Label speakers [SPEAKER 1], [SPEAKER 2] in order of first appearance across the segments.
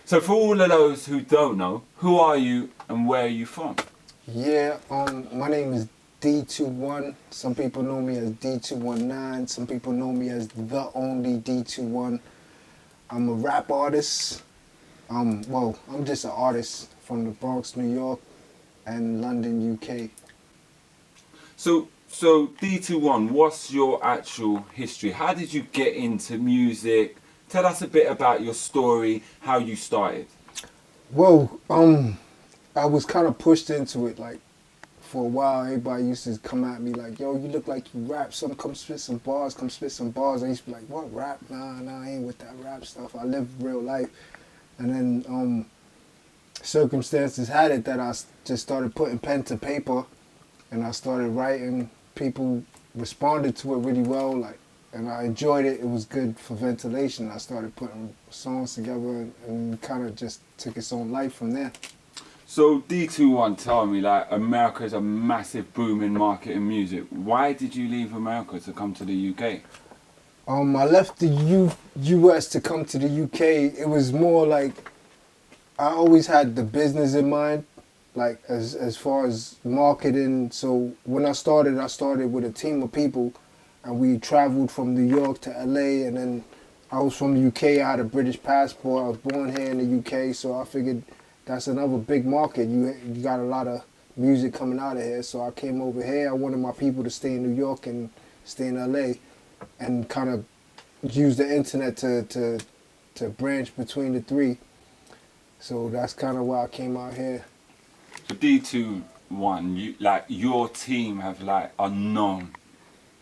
[SPEAKER 1] So for all of those who don't know, who are you and where are you from?
[SPEAKER 2] Yeah, my name is D21. Some people know me as D219. Some people know me as the only D21. I'm a rap artist. I'm just an artist from the Bronx, New York, and London, UK.
[SPEAKER 1] So D21, what's your actual history? How did you get into music? Tell us a bit about your story, how you started.
[SPEAKER 2] Well, I was kind of pushed into it. Like for a while, everybody used to come at me like, "Yo, you look like you rap. Come spit some bars. Come spit some bars." I used to be like, "What rap? Nah, I ain't with that rap stuff. I live real life." And then circumstances had it that I just started putting pen to paper, and I started writing. People responded to it really well, and I enjoyed it. It was good for ventilation. I started putting songs together, and kind of just took its own life from there.
[SPEAKER 1] So D21, tell me, like, America is a massive booming market in music. Why did you leave America to come to the UK?
[SPEAKER 2] I left the U.S. to come to the UK. It was more like I always had the business in mind, like as far as marketing. So when I started with a team of people, and we traveled from New York to LA, and then I was from the UK. I had a British passport. I was born here in the UK, so I figured that's another big market. You got a lot of music coming out of here, so I came over here. I wanted my people to stay in New York and stay in LA, and kind of use the internet to branch between the three. So that's kind of why I came out here.
[SPEAKER 1] So D21, your team are known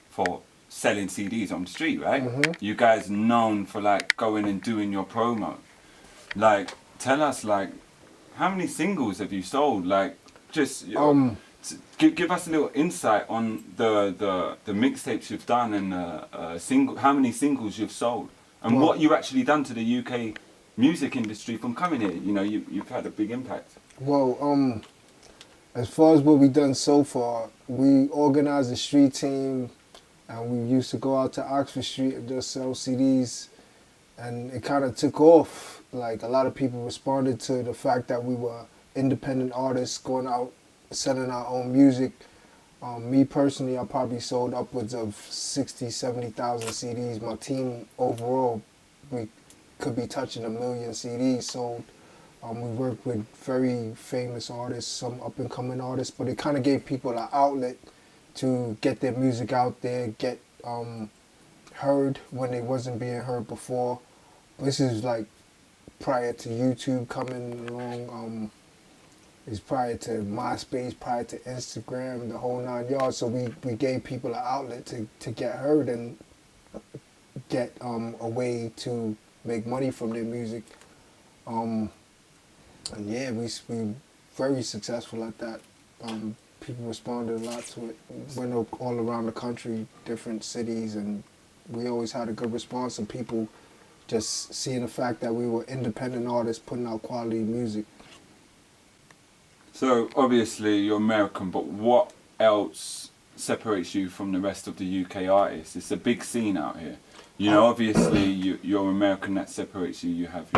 [SPEAKER 1] for selling CDs on the street, right?
[SPEAKER 2] Mm-hmm.
[SPEAKER 1] You guys known for going and doing your promo. Tell us how many singles have you sold? Give us a little insight on the mixtapes you've done and how many singles you've sold and what you actually done to the UK music industry from coming here. You know, you've had a big impact.
[SPEAKER 2] Well, as far as what we've done so far, we organized a street team, and we used to go out to Oxford Street and just sell CDs, and it kind of took off. Like, a lot of people responded to the fact that we were independent artists going out, selling our own music. Me personally, I probably sold upwards of 60, 70,000 CDs. My team overall, we could be touching 1 million CDs sold. We worked with very famous artists, some up-and-coming artists, but it kind of gave people an outlet to get their music out there, get heard when they wasn't being heard before. This is like prior to YouTube coming along. It's prior to MySpace, prior to Instagram, the whole 9 yards. So we gave people an outlet to get heard and get a way to make money from their music. And yeah, we very successful at that. People responded a lot to it. Went all around the country, different cities, and we always had a good response of people just seeing the fact that we were independent artists putting out quality music.
[SPEAKER 1] So obviously you're American, but what else separates you from the rest of the UK artists? It's a big scene out here. You know, obviously you're American, that separates you. You have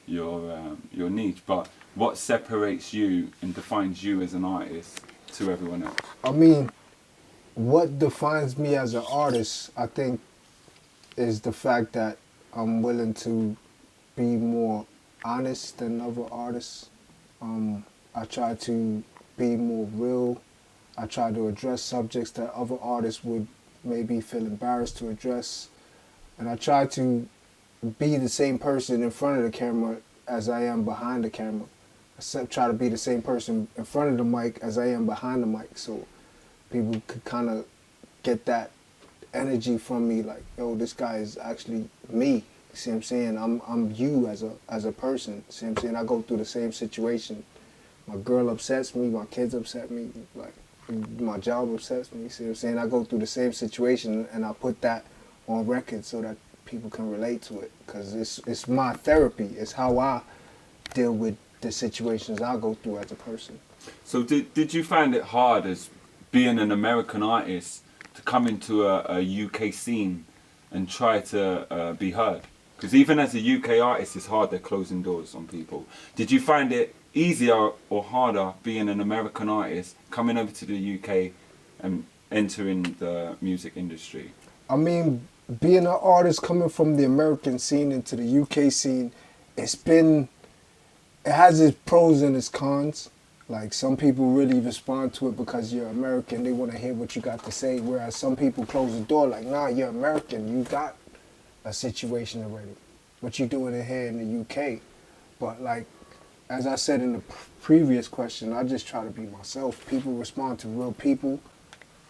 [SPEAKER 1] your niche, but what separates you and defines you as an artist to everyone else?
[SPEAKER 2] I mean, what defines me as an artist, I think, is the fact that I'm willing to be more honest than other artists. I try to be more real. I try to address subjects that other artists would maybe feel embarrassed to address. And I try to be the same person in front of the camera as I am behind the camera. I try to be the same person in front of the mic as I am behind the mic, so people could kind of get that energy from me, like, yo, this guy is actually me. See what I'm saying? I'm you as a person. See what I'm saying? I go through the same situation. My girl upsets me, my kids upset me, like my job upsets me. See what I'm saying? I go through the same situation, and I put that on record so that people can relate to it, because it's my therapy. It's how I deal with the situations I go through as a person.
[SPEAKER 1] So did you find it hard as being an American artist to come into a UK scene and try to be heard? Because even as a UK artist, it's hard. They're closing doors on people. Did you find it easier or harder being an American artist coming over to the UK and entering the music industry?
[SPEAKER 2] I mean, being an artist coming from the American scene into the UK scene, it has its pros and its cons. Like, some people really respond to it because you're American. They want to hear what you got to say. Whereas some people close the door like, nah, you're American. You got a situation already. What you doing in here in the UK? But like, as I said in the previous question, I just try to be myself. People respond to real people,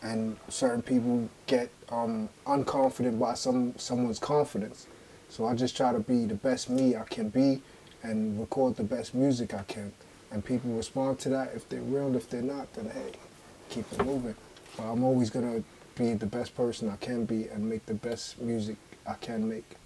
[SPEAKER 2] and certain people get unconfident by someone's confidence. So I just try to be the best me I can be and record the best music I can. And people respond to that. If they're real, if they're not, then hey, keep it moving. But I'm always gonna be the best person I can be and make the best music I can make.